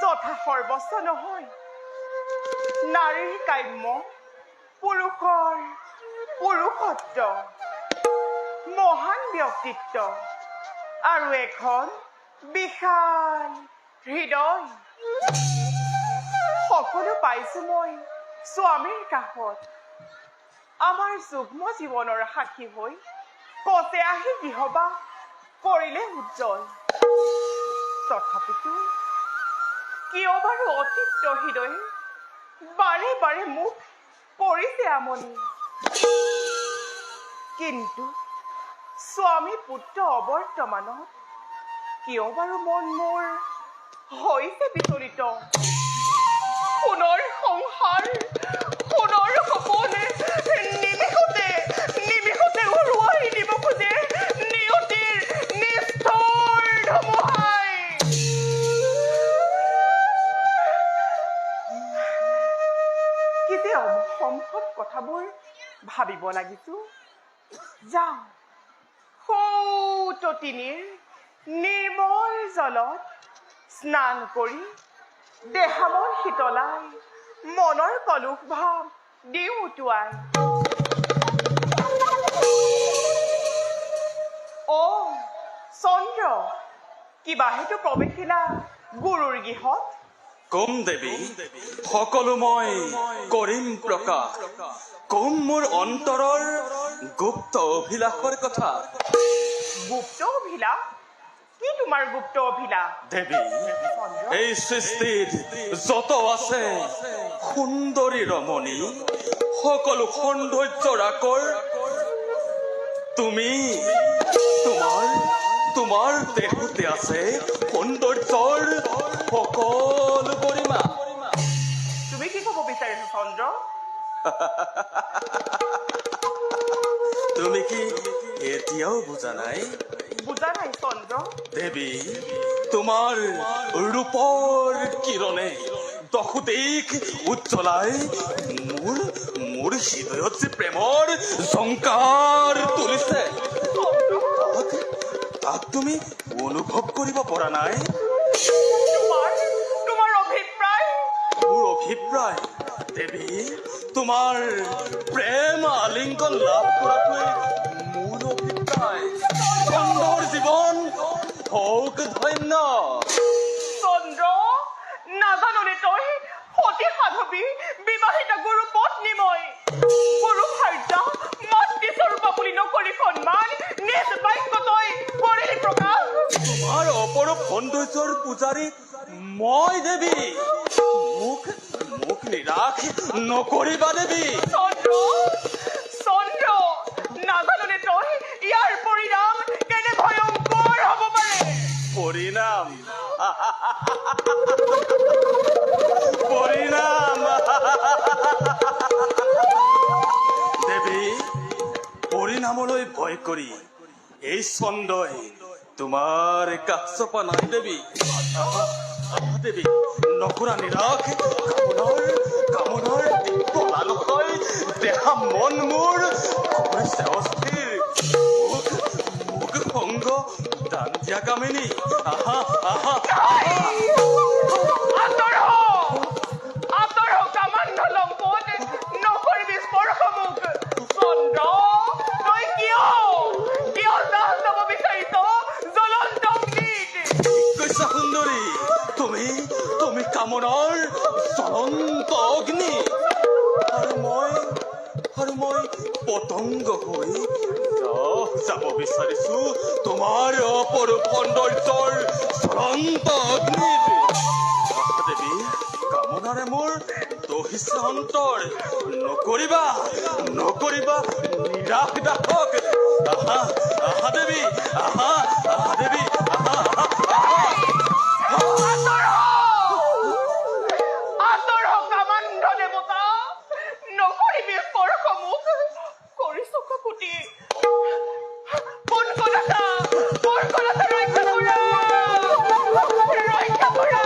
যথা সৰ্বস্ব নহয়। নাৰীৰ কাম্য, পুৰুষৰ পুৰুষত্ব, মহান ব্যক্তিত্ব আৰু এখন বিশাল হৃদয়। সকলো পাইছো মই স্বামীৰ কাষত। আমাৰ যুগ্ম জীৱনৰ সাক্ষী হৈ কছে আহি গৃহবাস কৰিলে উজ্জ্বল। তথাপিতো কিয় বাৰু অতৃপ্ত হৃদয়ে বাৰে বাৰে মোক কৰিছে আমনি। কিন্তু স্বামী পুত্ৰ অবৰ্তমানত কিয় বাৰু মন মোৰ হৈছে বিচলিত। সোণৰ সংসাৰ, সোণৰ সপোন নিমিষতে উৰুৱাই দিব খোজে নিয়তিৰ নিষ্ঠুৰ ধুমুহাই। কি যে অসম্ভৱ কথাবোৰ ভাবিব লাগিছো। যাওঁ সৌততিনীৰ নিৰ্মল জলত স্নান কৰি দেহামন শীতলাই মনৰ কলুষ ভাৱ দিওঁ উটুৱাই। চন্দ্ৰ, কিবা হেতু প্ৰৱেশিলা গুৰুৰ গৃহত? কম দেৱী, সকলো মই কৰিম প্ৰকাশ। কম মোৰ অন্তৰৰ গুপ্ত অভিলাষৰ কথা। গুপ্ত অভিলাষ? কি তোমাৰ গুপ্ত অভিলাষ? দেৱী, এই সৃষ্টিত যত আছে সুন্দৰী ৰমণী, সকলো সৌন্দৰ্যৰ আকৰ তুমি। তোমাৰ দেহতে আছে সৌন্দৰ্যৰ সকলো গৰিমা। তুমি কি ক'ব বিচাৰিছা চন্দ্ৰ? তুমি কি এতিয়াও বুজা নাই? বুজা নাই চন্দ্ৰ। দেৱী, তোমাৰ ৰূপৰ কিৰণে দশদিশ উজ্জ্বলাই মোৰ হৃদয়ত যে প্ৰেমৰ ঝংকাৰ তুলিছে, তাক তুমি অনুভৱ কৰিব পৰা নাই? তোমাৰ অভিপ্ৰায়? মোৰ অভিপ্ৰায় দেৱী, তোমাৰ প্ৰেম আলিংগন লাভ কৰাটোৱে মোৰ অভিপ্ৰায়। সুন্দৰ জীৱন হওক ধন্য। চন্দ্ৰ, নাজাননে তই সতী সাধৱী বিবাহিত গুৰু পত্নী মই। গুৰু ভাৰ্যা মাতৃস্বৰূপা বুলি নকৰি সন্মান নিজ বাক্য তই কৰিলি প্ৰকাশ। তোমাৰ অপৰূপ সৌন্দৰ্যৰ পূজাৰী মই দেৱী, মোক নিৰাশ নকৰিবা দেৱী। চন্দ্ৰ, নাজাননে তই ইয়াৰ পৰিণাম কেনে ভয়ংকৰ হ'ব পাৰে? পৰিণাম দেৱী, পৰিণামলৈ ভয় কৰি এই চন্দ্ৰই তোমাৰ কাষ চপা নাই দেৱী। দেৱী, নকৰা নিৰাশ কামনাৰ পলা নহয়। দেহা মন মোৰ কৰিছে অস্থিৰ। মোক সংগ দান দিয়া কামিনী। আঁতৰ হ কামান্ধ লম্পট, নকৰিবি স্পৰ্শ মোক। চন্দ্ৰ, তই কিয় দাহ যাব বিচাৰিছ জ্বলন্ত অগ্নিত? কৈছা সুন্দৰী, তুমি কামনাৰ জ্বলন্ত অগ্নি, আৰু মই পতংগ হৈ যাব বিচাৰিছো তোমাৰ অপৰূপ সৌন্দৰ্যৰ জ্বলন্ত অগ্নিত। দেৱী, কামনাৰে মোৰ দহিছে অন্তৰ। নকৰিবা নিৰাশ দাসক। দেৱী, দেৱী, আঁতৰ হ কামান্ধ দেৱতা, নকৰিবি স্পৰ্শ মোক। কৰিছো কাকুতি কোন কলতা ৰক্ষা কৰা,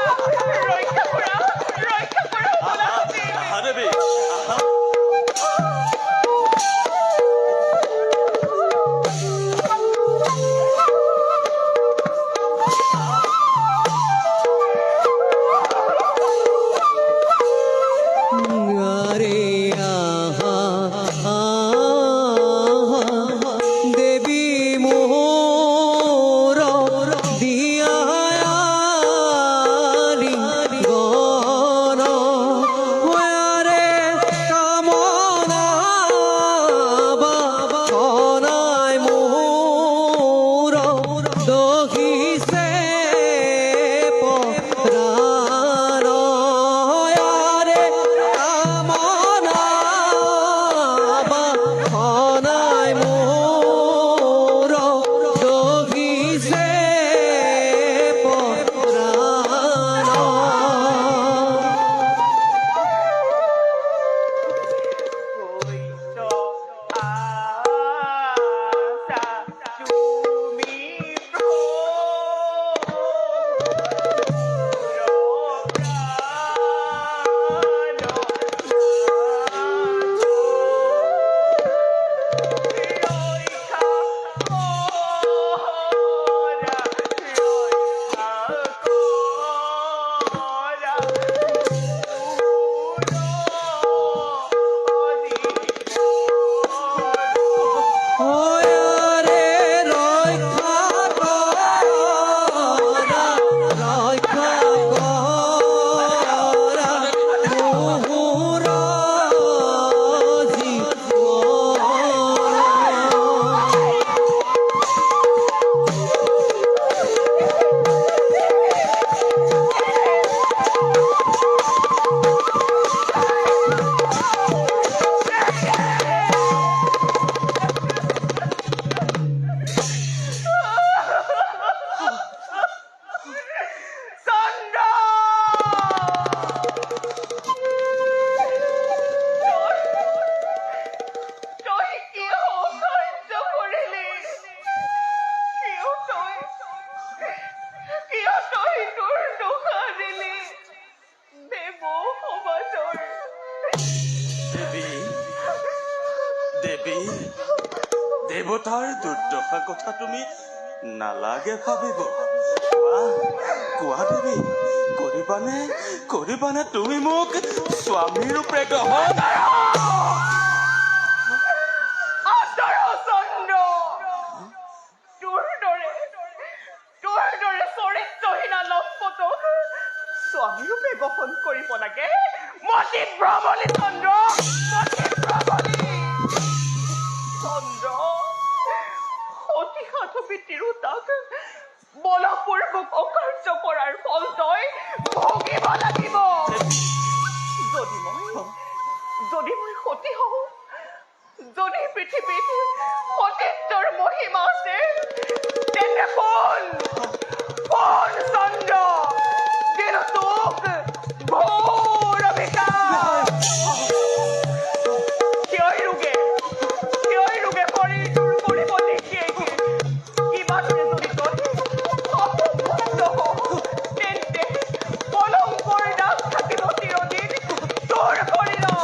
দেৱী। দেৱতাৰ দুৰ্দশা কথা তুমি নালাগে ভাবিব। কোৱা দেৱী, কৰিবানে তুমি মোক স্বামী ৰূপে গ্ৰহণ? স্বামী ৰূপে গ্ৰহণ কৰিব লাগে? মতি ভ্ৰমলি চন্দ্ৰ, অতি সাধু পিতৃৰো তাক বলপূৰ্বক অকাৰ্য কৰাৰ ফল তই ভোগিব লাগিব। যদি মই সতী হওঁ, যদি পৃথিৱীত সতীত্বৰ মহিমা আছে, তেন্তে কোন চন্দ্ৰ দিলো তোক ঘোৰ অভিশাপ। কিয় ৰোগে শৰীৰটোৰ কৰিব নিদিয়ে? কিবা যদি তই অপমুক্ত হওঁ, তেন্তে কলংকৰ দাগ থাকিব চিৰদিন তোৰ শৰীৰত।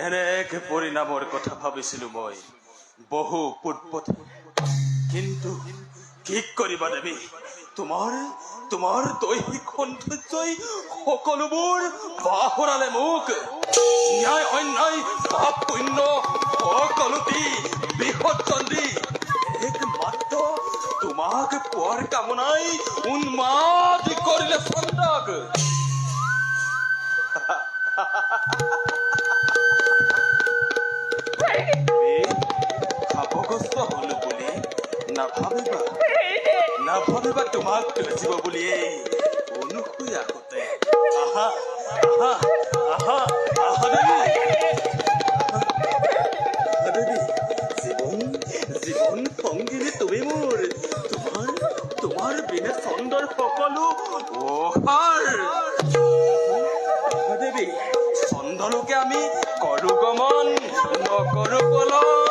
এনে এক পৰিণামৰ কথা ভাবিছিলো মই বহু পূৰ্বতে, কিন্তু কি কৰিবা দেৱী, তোমাৰ দৈহিক সৌন্দৰ্যই সকলোবোৰ বাহৰালে মোক। ন্যায় অন্যায় পাপ পুণ্য সকলোটি বিসৰ্জন দি একমাত্ৰ তোমাক পোৱাৰ কামনাই উন্মাদ কৰিলে চন্দ্ৰক। ভাৱগ্ৰস্ত হলো বুলি নাভাবিবা তোমাক বেচিব বুলিয়ে অনুসৰি আগতে আহা দেৱী, জীৱন সংগিনী তুমি মোৰ, তোমাৰ বিনে চন্দ্ৰৰ সকলো দেৱী, চন্দ্ৰলোকে আমি কৰো গমন নকৰো পলম।